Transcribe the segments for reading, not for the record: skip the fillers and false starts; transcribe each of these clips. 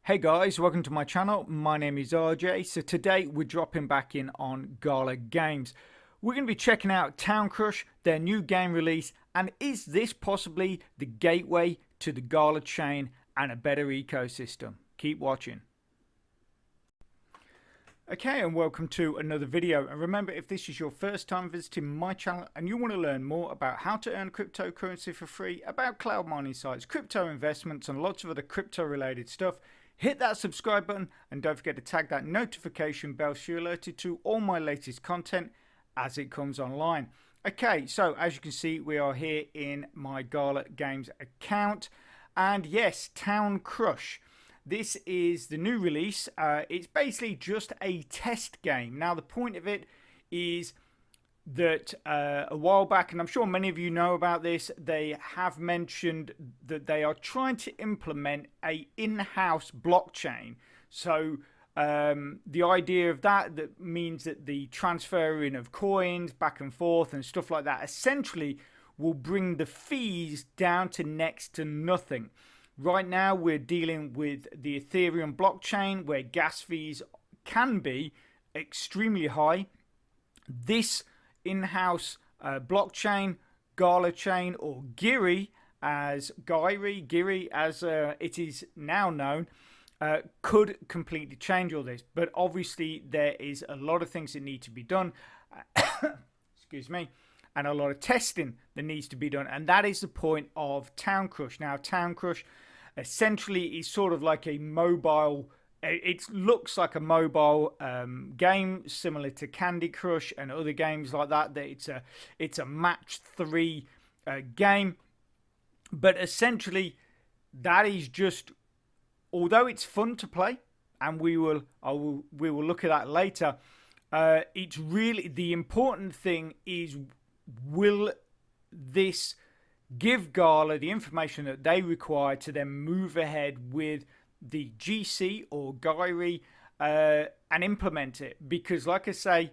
Hey guys, welcome to my channel. My name is RJ. So today we're dropping back in on Gala Games. We're going to be checking out Town Crush, their new game release, and is this possibly the gateway to the Gala chain and a better ecosystem? Keep watching. Okay, and welcome to another video. And remember, if this is your first time visiting my channel and you want to learn more about how to earn cryptocurrency for free, about cloud mining sites, crypto investments, and lots of other crypto related stuff, hit that subscribe button and don't forget to tag that notification bell so you're alerted to all my latest content as it comes online. Okay, so as you can see, we are here in my Gala Games account. And yes, Town Crush. This is the new release. It's basically just a test game. Now, the point of it is that a while back, and I'm sure many of you know about this, they have mentioned that they are trying to implement a in-house blockchain. So the idea of that means that the transferring of coins back and forth and stuff like that essentially will bring the fees down to next to nothing. Right now we're dealing with the Ethereum blockchain where gas fees can be extremely high. This in-house blockchain, Gala chain, or Giri as it is now known, could completely change all this. But obviously there is a lot of things that need to be done excuse me, and a lot of testing that needs to be done, and that is the point of Town Crush. Now, Town Crush essentially is sort of like a mobile, it looks like a mobile game similar to Candy Crush and other games like that. It's a match 3 game, but essentially that is just, although it's fun to play, and we will look at that later. It's really, the important thing is, will this give Gala the information that they require to then move ahead with the GC or Giri and implement it? Because like I say,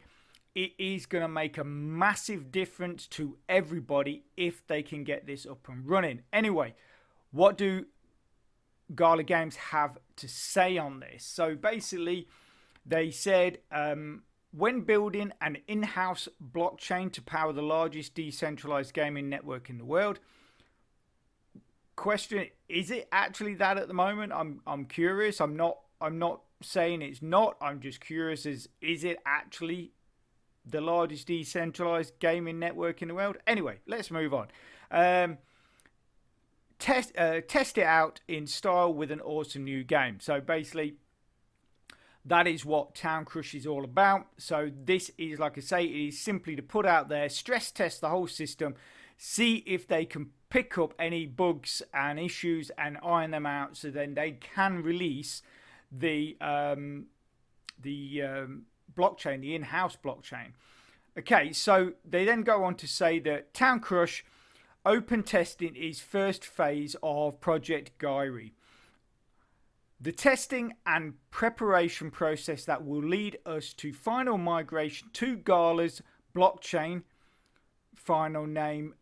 it is going to make a massive difference to everybody if they can get this up and running. Anyway, what do Gala Games have to say on this? So basically they said, when building an in-house blockchain to power the largest decentralized gaming network in the world. Question, is it actually that at the moment? I'm curious. I'm not saying it's not. I'm just curious, is it actually the largest decentralized gaming network in the world? Anyway, let's move on. Test it out in style with an awesome new game. So basically, that is what Town Crush is all about. So this is, like I say, it is simply to put out there, stress test the whole system, see if they can pick up any bugs and issues and iron them out, so then they can release the blockchain, the in-house blockchain. Okay, so they then go on to say that Town Crush open testing is first phase of Project Giri. The testing and preparation process that will lead us to final migration to Gala's blockchain, final name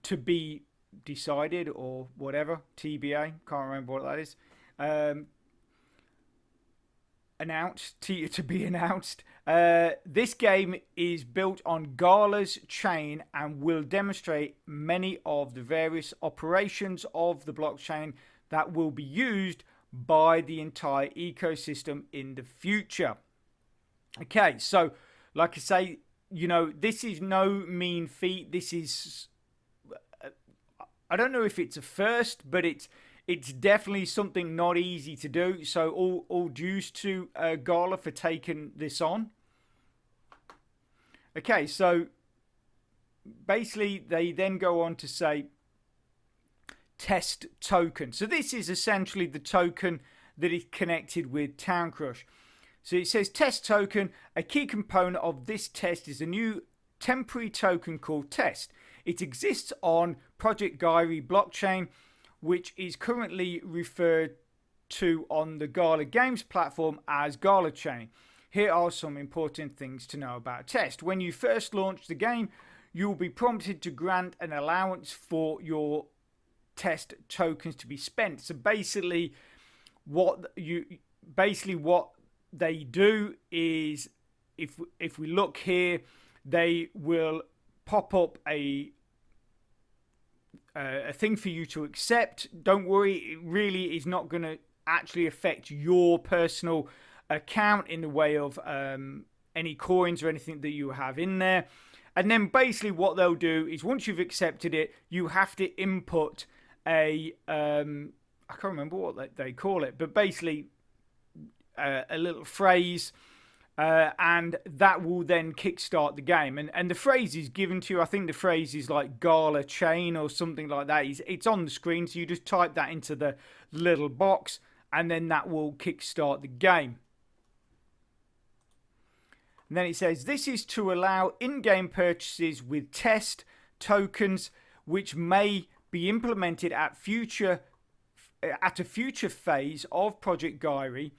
to be decided or whatever, TBA, can't remember what that is, announced, to be announced. This game is built on Gala's chain and will demonstrate many of the various operations of the blockchain that will be used by the entire ecosystem in the future. Okay, so like I say, you know, this is no mean feat. This is, I don't know if it's a first, but it's definitely something not easy to do. So all dues to Gala for taking this on. Okay, so basically they then go on to say test token. So this is essentially the token that is connected with Town Crush. So it says test token. A key component of this test is a new temporary token called test. It exists on Project Giri blockchain, which is currently referred to on the Gala Games platform as Gala Chain. Here are some important things to know about test. When you first launch the game, you will be prompted to grant an allowance for your test tokens to be spent. So basically, what they do is, if we look here, they will pop up a thing for you to accept. Don't worry, it really is not going to actually affect your personal account in the way of any coins or anything that you have in there. And then basically what they'll do is, once you've accepted it, you have to input a I can't remember what they call it, but basically a little phrase, and that will then kickstart the game. And the phrase is given to you. I think the phrase is like Gala chain or something like that. It's on the screen, so you just type that into the little box, and then that will kickstart the game. And then it says, this is to allow in-game purchases with test tokens, which may be implemented at a future phase of Project Gyree.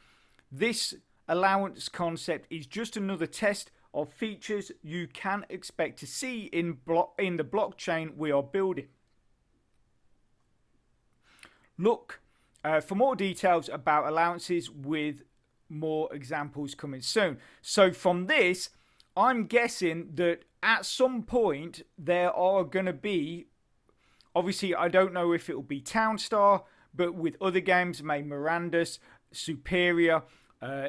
This allowance concept is just another test of features you can expect to see in the blockchain we are building. Look for more details about allowances, with more examples coming soon. So from this, I'm guessing that at some point there are going to be, obviously I don't know if it will be Townstar, but with other games, maybe Mirandus, Superior,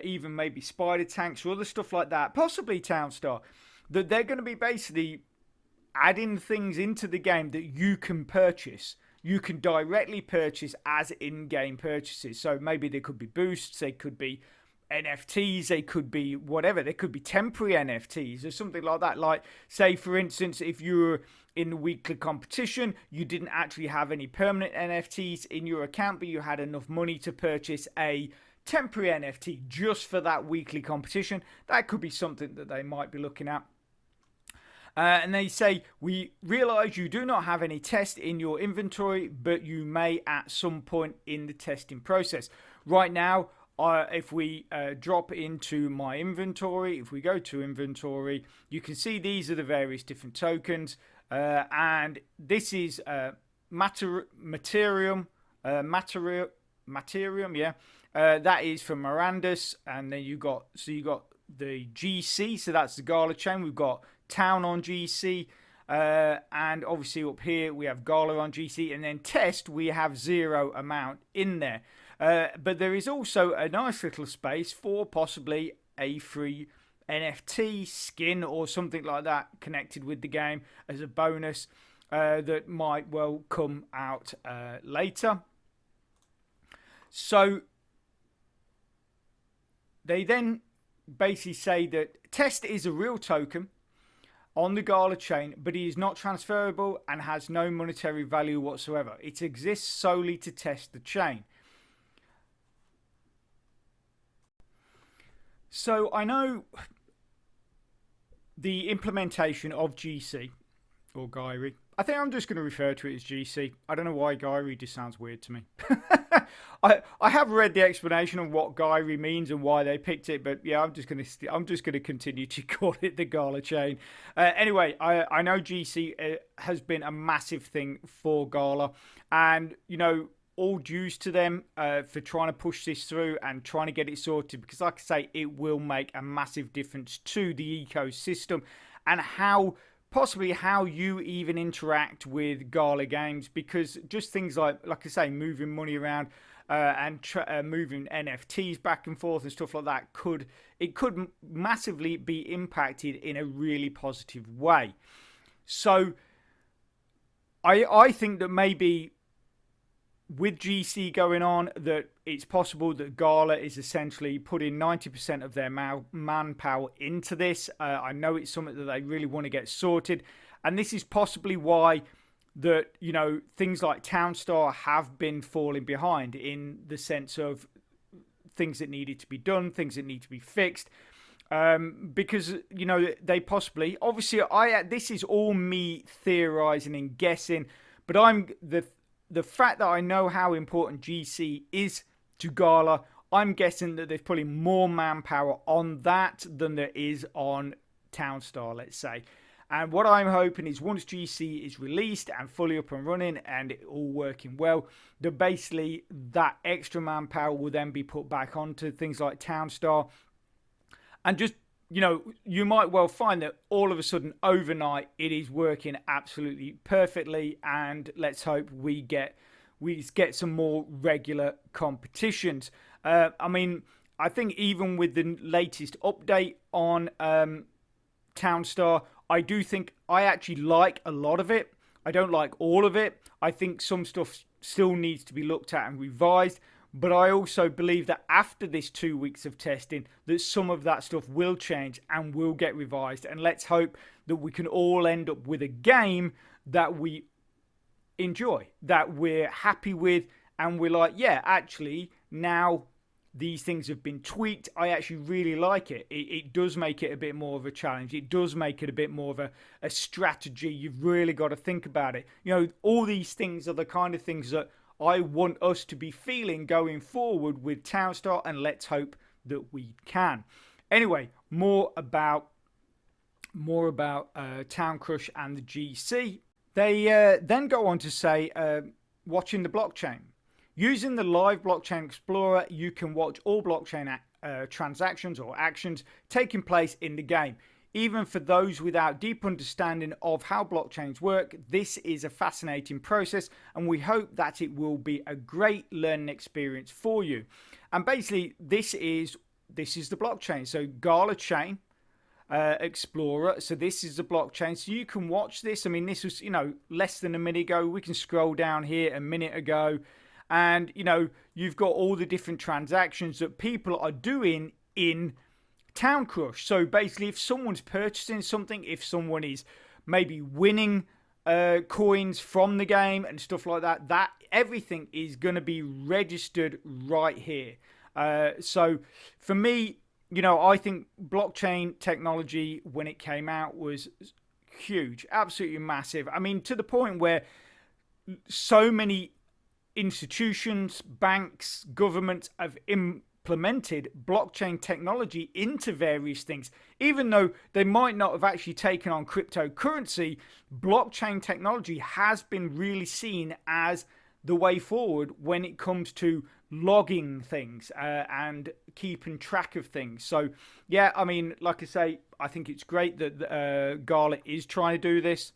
even maybe Spider Tanks or other stuff like that, possibly Townstar, that they're going to be basically adding things into the game that you can purchase. You can directly purchase as in-game purchases. So maybe there could be boosts, they could be NFTs, they could be whatever. They could be temporary NFTs or something like that. Like, say, for instance, if you were in the weekly competition, you didn't actually have any permanent NFTs in your account, but you had enough money to purchase a temporary NFT just for that weekly competition. That could be something that they might be looking at. And they say, we realize you do not have any test in your inventory, but you may at some point in the testing process. Right now, if we drop into my inventory, if we go to inventory, you can see these are the various different tokens. And this is Materium, yeah. That is from Mirandus, and then you got the GC, so that's the Gala chain. We've got Town on GC, and obviously up here we have Gala on GC, and then test we have 0 amount in there. But there is also a nice little space for possibly a free NFT skin or something like that connected with the game as a bonus that might well come out later. So they then basically say that test is a real token on the Gala chain, but it is not transferable and has no monetary value whatsoever. It exists solely to test the chain. So I know the implementation of GC or Gyree. I think I'm just going to refer to it as GC. I don't know why Gyree just sounds weird to me. I have read the explanation of what Gyree means and why they picked it, but yeah, I'm just going to continue to call it the Gala chain. Anyway, I know GC has been a massive thing for Gala, and you know, all dues to them for trying to push this through and trying to get it sorted, because like I say, it will make a massive difference to the ecosystem and possibly how you even interact with Gala games, because just things like I say, moving money around and moving NFTs back and forth and stuff like that could massively be impacted in a really positive way. So I think that maybe with GC going on, that it's possible that Gala is essentially putting 90% of their manpower into this. I know it's something that they really want to get sorted, and this is possibly why that, you know, things like Townstar have been falling behind in the sense of things that needed to be done, things that need to be fixed. Because, you know, they possibly, obviously, this is all me theorizing and guessing, but the fact that I know how important GC is to Gala, I'm guessing that they're putting more manpower on that than there is on Townstar, let's say. And what I'm hoping is once GC is released and fully up and running and it all working well, that basically that extra manpower will then be put back onto things like Townstar. And just, you might well find that all of a sudden overnight it is working absolutely perfectly. And let's hope we get some more regular competitions. I think even with the latest update on Townstar, I do think I actually like a lot of it. I don't like all of it. I think some stuff still needs to be looked at and revised. But I also believe that after this 2 weeks of testing, that some of that stuff will change and will get revised. And let's hope that we can all end up with a game that we enjoy, that we're happy with, and we're like, yeah, actually, now these things have been tweaked. I actually really like it. It does make it a bit more of a challenge. It does make it a bit more of a strategy. You've really got to think about it. All these things are the kind of things that I want us to be feeling going forward with Townstar, and let's hope that we can. Anyway, more about Town Crush and the GC. They then go on to say, watching the blockchain. Using the live blockchain explorer, you can watch all blockchain transactions or actions taking place in the game. Even for those without deep understanding of how blockchains work, this is a fascinating process, and we hope that it will be a great learning experience for you. And basically, this is the blockchain. So Gala chain explorer. So this is the blockchain. So you can watch this. I mean, this was less than a minute ago. We can scroll down here a minute ago. And, you've got all the different transactions that people are doing in Town Crush. So basically, if someone's purchasing something, if someone is maybe winning coins from the game and stuff like that, that everything is going to be registered right here. So for me, I think blockchain technology when it came out was huge, absolutely massive. I mean, to the point where so many institutions, banks, governments have implemented blockchain technology into various things. Even though they might not have actually taken on cryptocurrency, blockchain technology has been really seen as the way forward when it comes to logging things and keeping track of things. So yeah, I mean, like I say, I think it's great that Gala is trying to do this.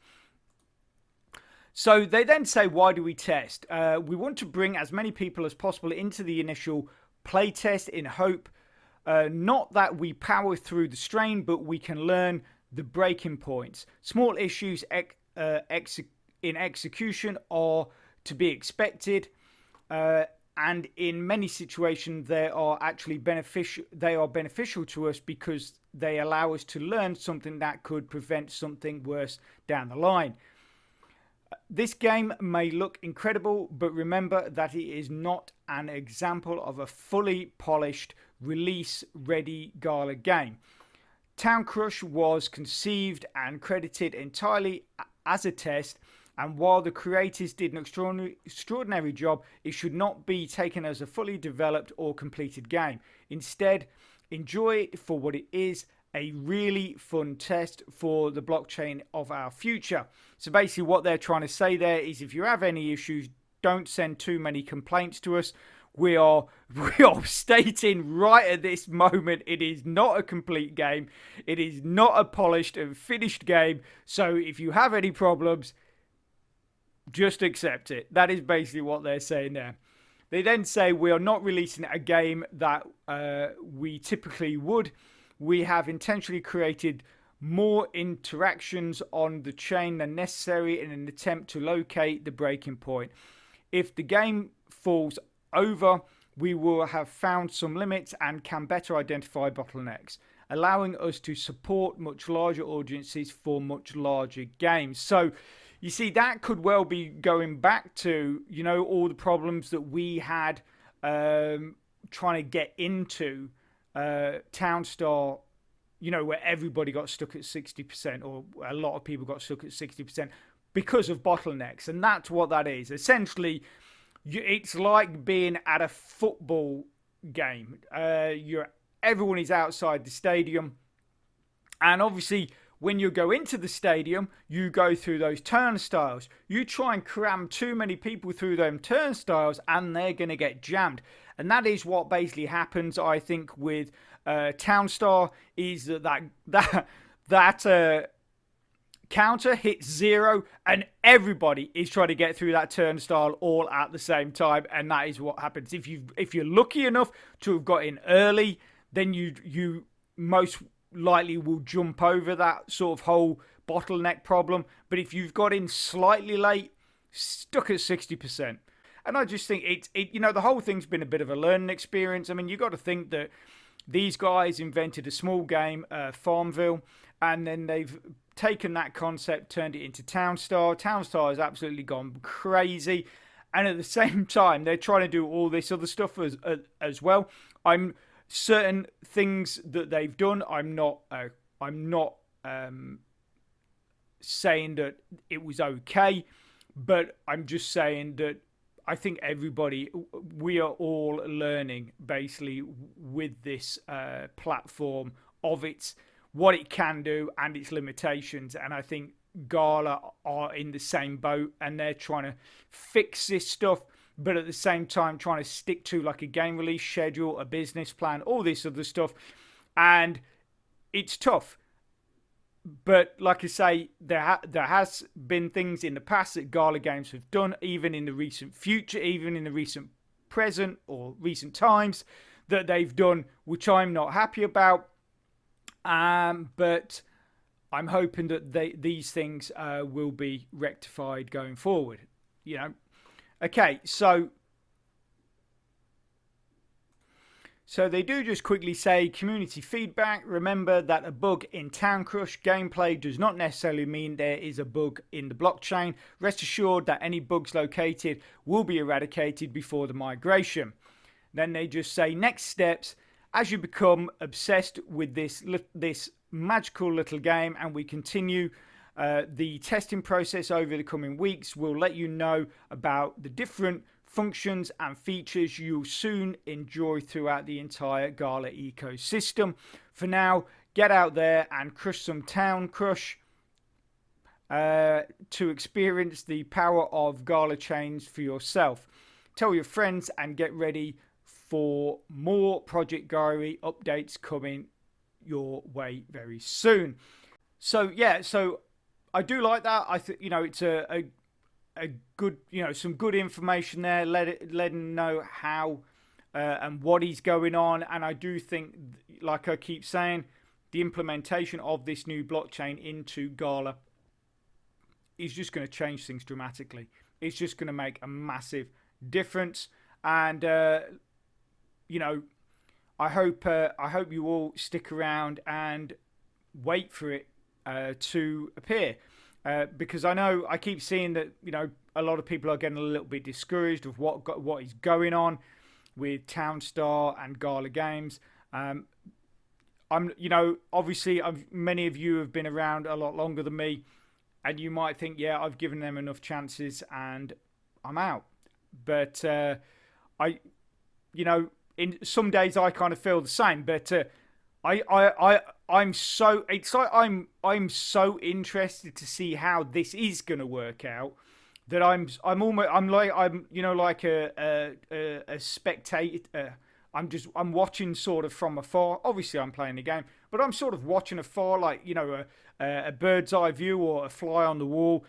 So they then say, why do we test? We want to bring as many people as possible into the initial play test in hope, not that we power through the strain, but we can learn the breaking points. Small issues in execution are to be expected, and in many situations they are actually beneficial to us because they allow us to learn something that could prevent something worse down the line. This game may look incredible, but remember that it is not an example of a fully polished, release-ready Gala game. Town Crush was conceived and credited entirely as a test, and while the creators did an extraordinary job, it should not be taken as a fully developed or completed game. Instead, enjoy it for what it is, a really fun test for the blockchain of our future. So basically what they're trying to say there is if you have any issues, don't send too many complaints to us. We are stating right at this moment it is not a complete game. It is not a polished and finished game. So if you have any problems, just accept it. That is basically what they're saying there. They then say we are not releasing a game that we typically would. We have intentionally created more interactions on the chain than necessary in an attempt to locate the breaking point. If the game falls over, we will have found some limits and can better identify bottlenecks, allowing us to support much larger audiences for much larger games. So you see, that could well be going back to, all the problems that we had trying to get into Townstar, where everybody got stuck at 60%, or a lot of people got stuck at 60% because of bottlenecks. And that's what that is. Essentially, it's like being at a football game. Everyone is outside the stadium. And obviously, when you go into the stadium, you go through those turnstiles. You try and cram too many people through them turnstiles and they're going to get jammed. And that is what basically happens, I think, with Townstar, is that counter hits 0 and everybody is trying to get through that turnstile all at the same time, and that is what happens. If you're lucky enough to have got in early, then you most likely will jump over that sort of whole bottleneck problem. But if you've got in slightly late, stuck at 60%. And I just think the whole thing's been a bit of a learning experience. I mean, you've got to think that these guys invented a small game, Farmville, and then they've taken that concept, turned it into Townstar. Townstar has absolutely gone crazy. And at the same time, they're trying to do all this other stuff as well. I'm certain things that they've done. I'm not saying that it was okay, but I'm just saying that I think we are all learning basically with this platform of what it can do and its limitations. And I think Gala are in the same boat, and they're trying to fix this stuff, but at the same time trying to stick to like a game release schedule, a business plan, all this other stuff. And it's tough. But like I say, there has been things in the past that Gala Games have done, even in the recent future, even in the recent present or recent times, that they've done, which I'm not happy about. But I'm hoping that these things will be rectified going forward. Okay, so they do just quickly say community feedback. Remember that a bug in Town Crush gameplay does not necessarily mean there is a bug in the blockchain. Rest assured that any bugs located will be eradicated before the migration. Then they just say next steps. As you become obsessed with this magical little game and we continue the testing process over the coming weeks, we'll let you know about the different functions and features you'll soon enjoy throughout the entire Gala ecosystem. For now, get out there and crush some Town Crush to experience the power of Gala chains for yourself. Tell your friends and get ready for more Project Diary updates coming your way very soon. So I do like that. I think it's a good, some good information there. Letting know how and what is going on. And I do think, like I keep saying, the implementation of this new blockchain into Gala is just going to change things dramatically. It's just going to make a massive difference. And I hope you all stick around and wait for it to appear. Because I know I keep seeing that a lot of people are getting a little bit discouraged of what is going on with Townstar and Gala Games. Obviously many of you have been around a lot longer than me, and you might think, yeah, I've given them enough chances and I'm out. But in some days I kind of feel the same. But I'm so so interested to see how this is going to work out that I'm like a spectator. I'm watching sort of from afar. Obviously I'm playing the game, but I'm sort of watching afar, like a bird's eye view or a fly on the wall,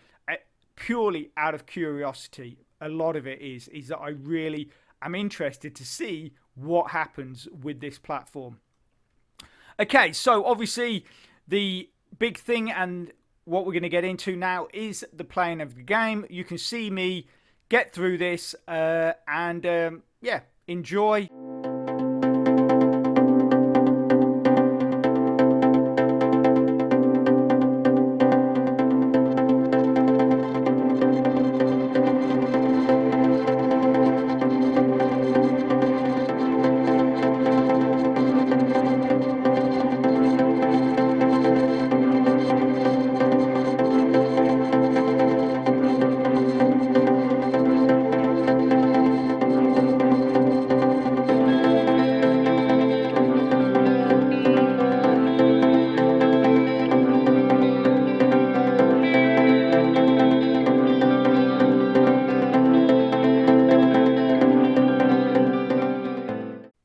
purely out of curiosity. A lot of it is that I really am interested to see what happens with this platform. Okay, so obviously the big thing and what we're going to get into now is the playing of the game. You can see me get through this and enjoy.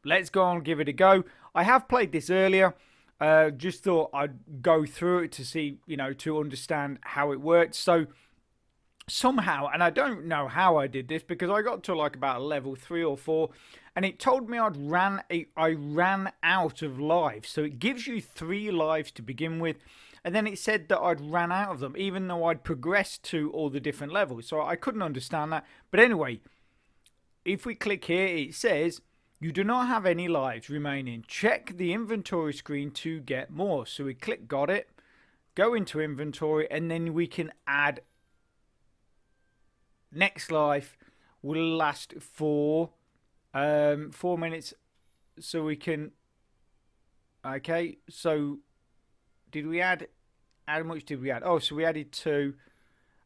let's go on and give it a go. I have played this earlier. Just thought I'd go through it to see, to understand how it worked. So somehow, and I don't know how I did this, because I got to like about level 3 or 4, and it told me I ran out of lives. So it gives you 3 lives to begin with, and then it said that I'd ran out of them, even though I'd progressed to all the different levels. So I couldn't understand that. But anyway, if we click here, it says you do not have any lives remaining. Check the inventory screen to get more. So we click got it, go into inventory, and then we can add next life will last for 4 minutes. So we can, okay, so did we add, how much did we add? Oh, so we added 2,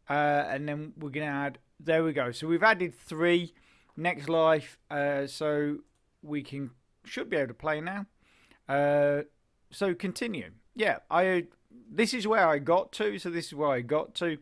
and then we're going to add, there we go. So we've added 3 next life, so we should be able to play now. So continue. Yeah, this is where I got to. So this is where I got to.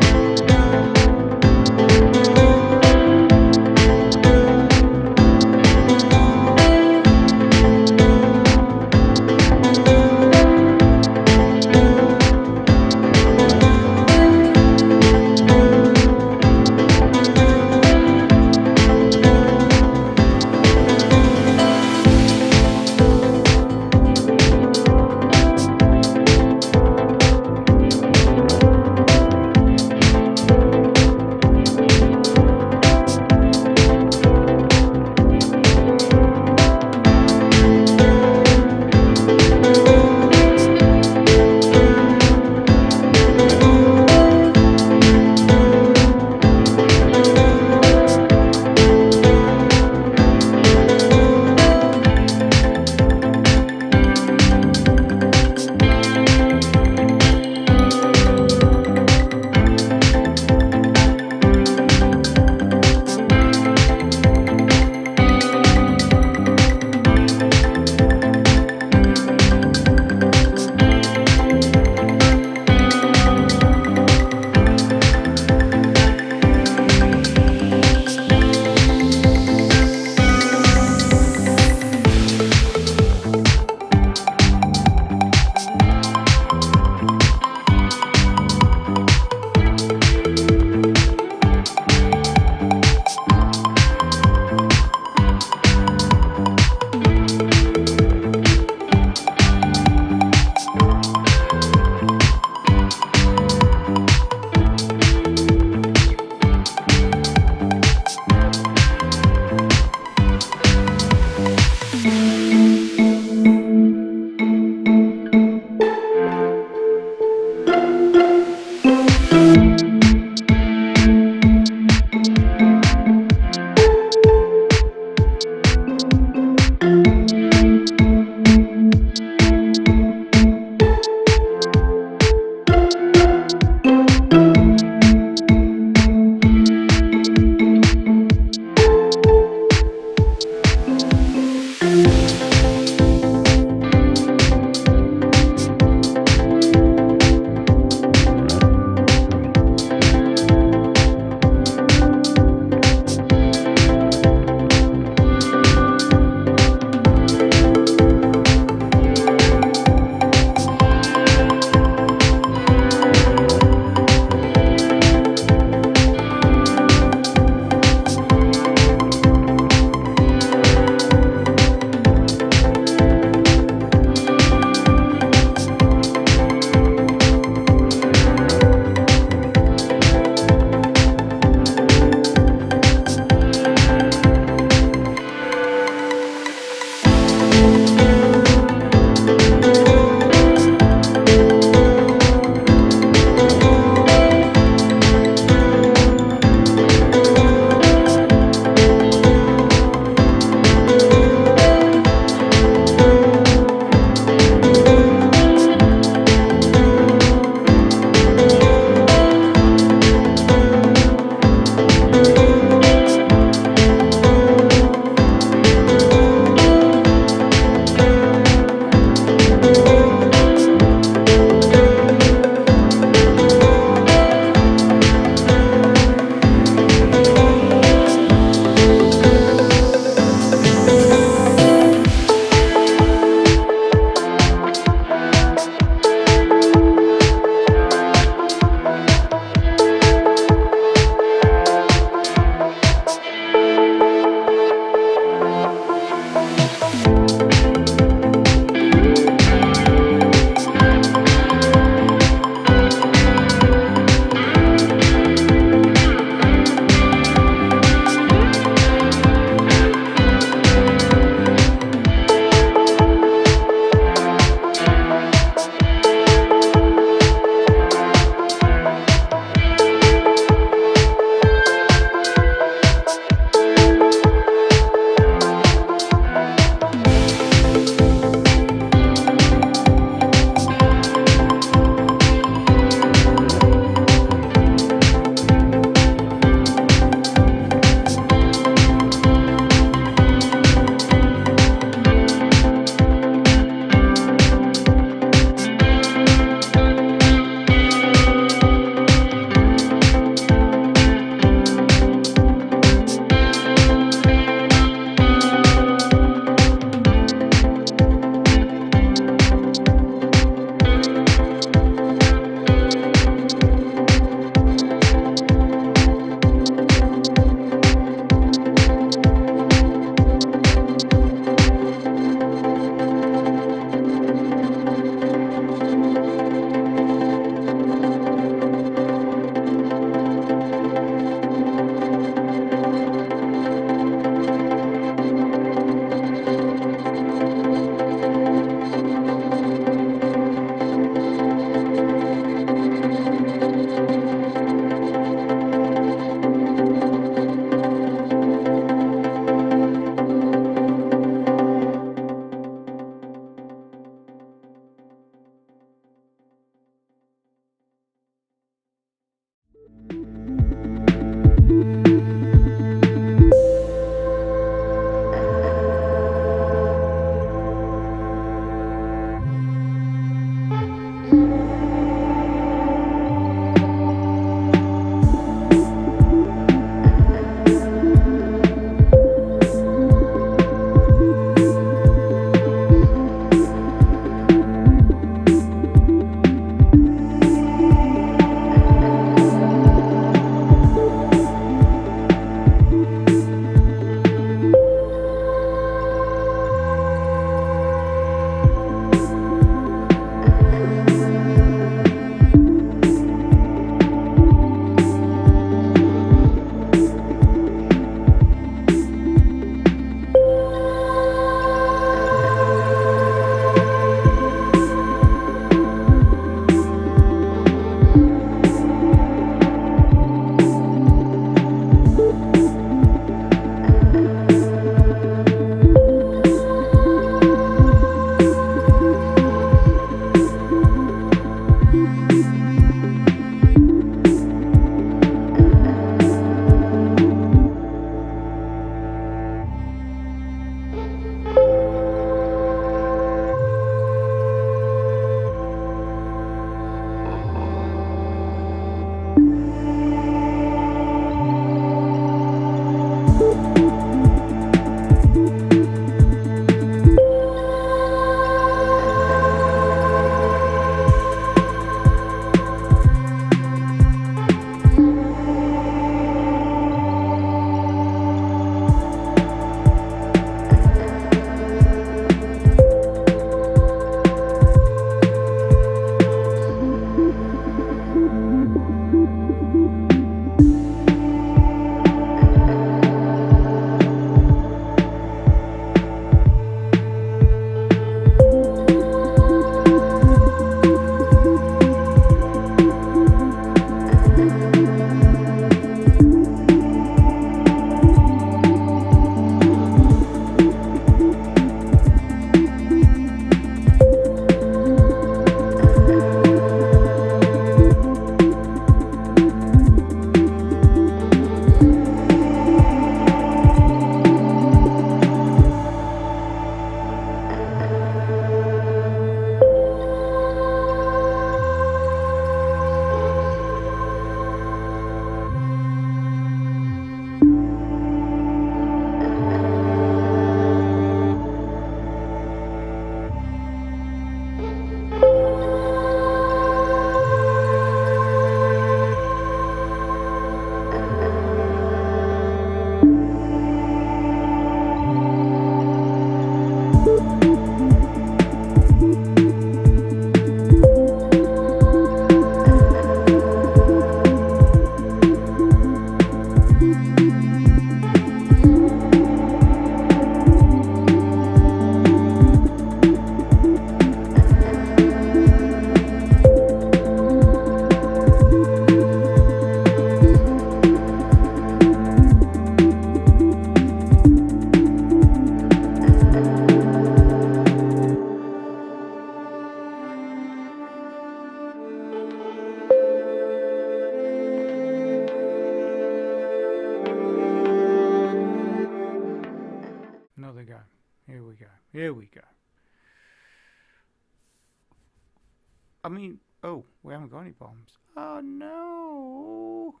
mean, oh, we haven't got any bombs. Oh no!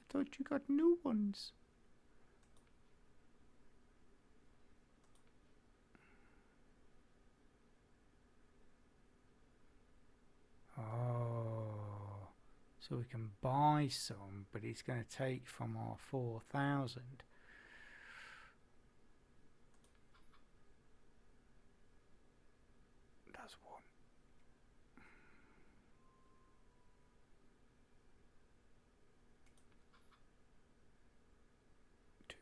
I thought you got new ones. Oh, so we can buy some, but it's going to take from our 4,000. That's one. Two.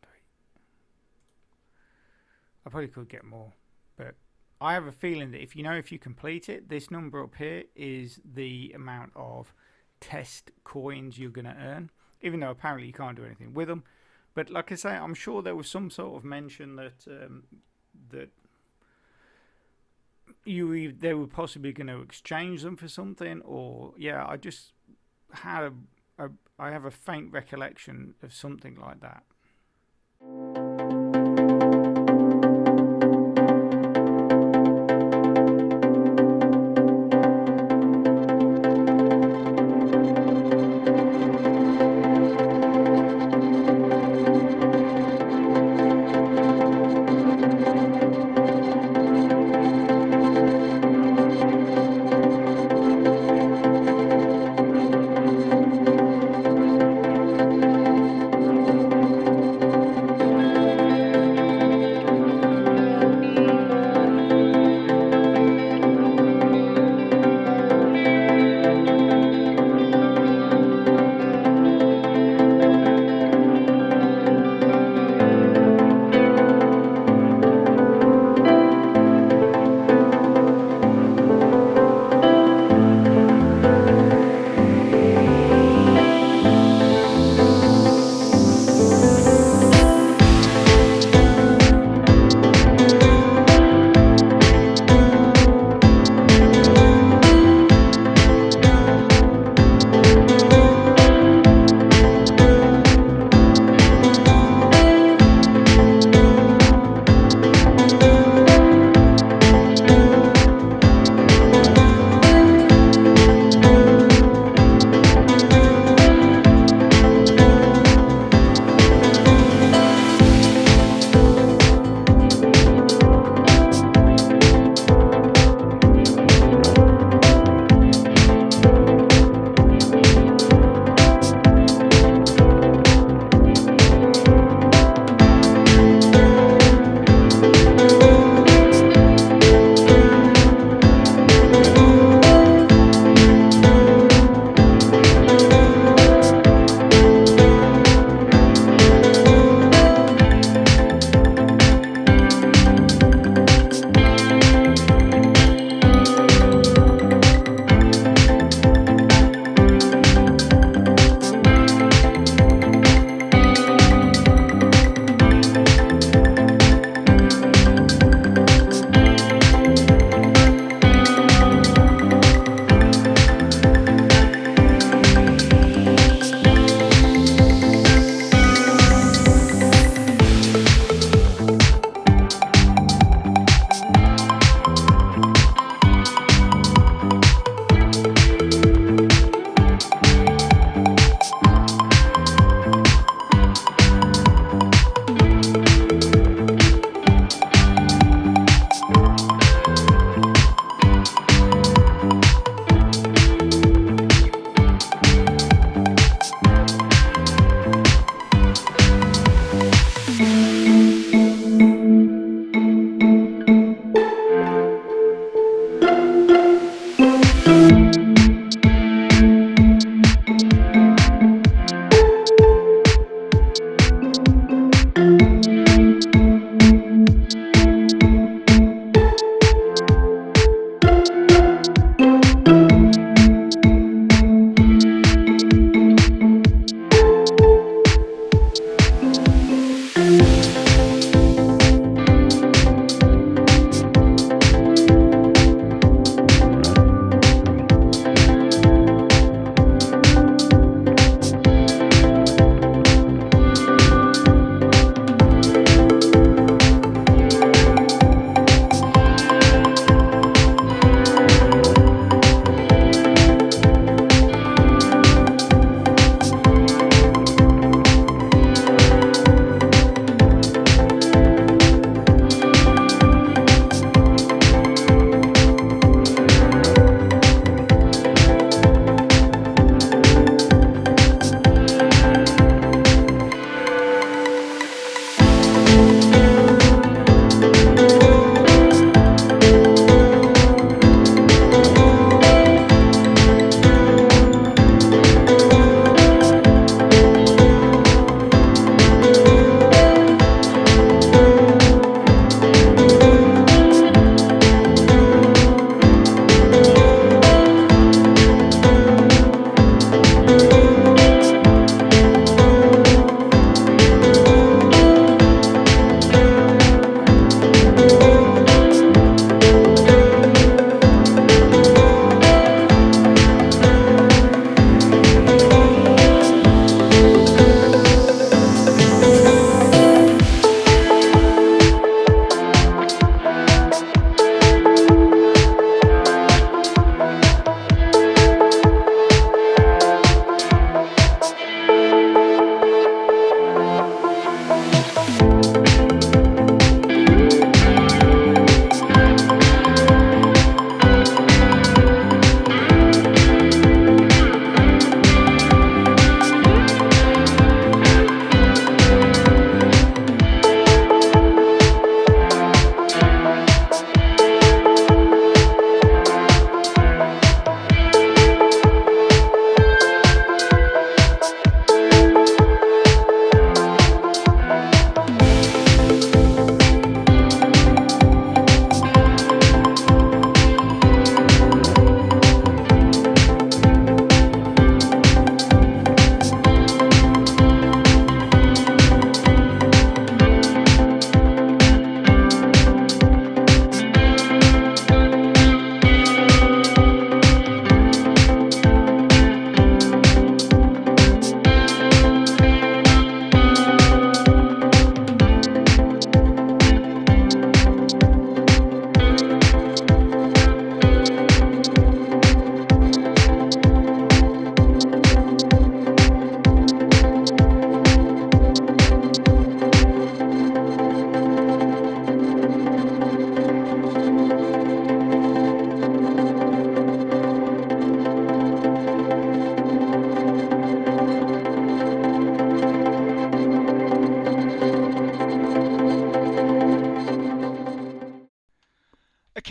Three. I probably could get more, but I have a feeling that if you complete it, this number up here is the amount of test coins you're going to earn, even though apparently you can't do anything with them. But like I say, I'm sure there was some sort of mention that that they were possibly going to exchange them for something, or yeah, I just had I have a faint recollection of something like that.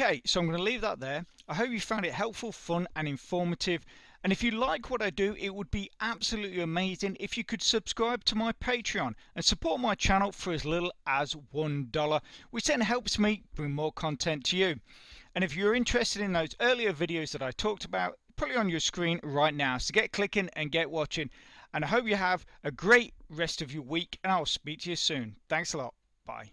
Okay, so I'm going to leave that there. I hope you found it helpful, fun and informative. And if you like what I do, it would be absolutely amazing if you could subscribe to my Patreon and support my channel for as little as $1, which then helps me bring more content to you. And if you're interested in those earlier videos that I talked about, probably on your screen right now. So get clicking and get watching. And I hope you have a great rest of your week, and I'll speak to you soon. Thanks a lot. Bye.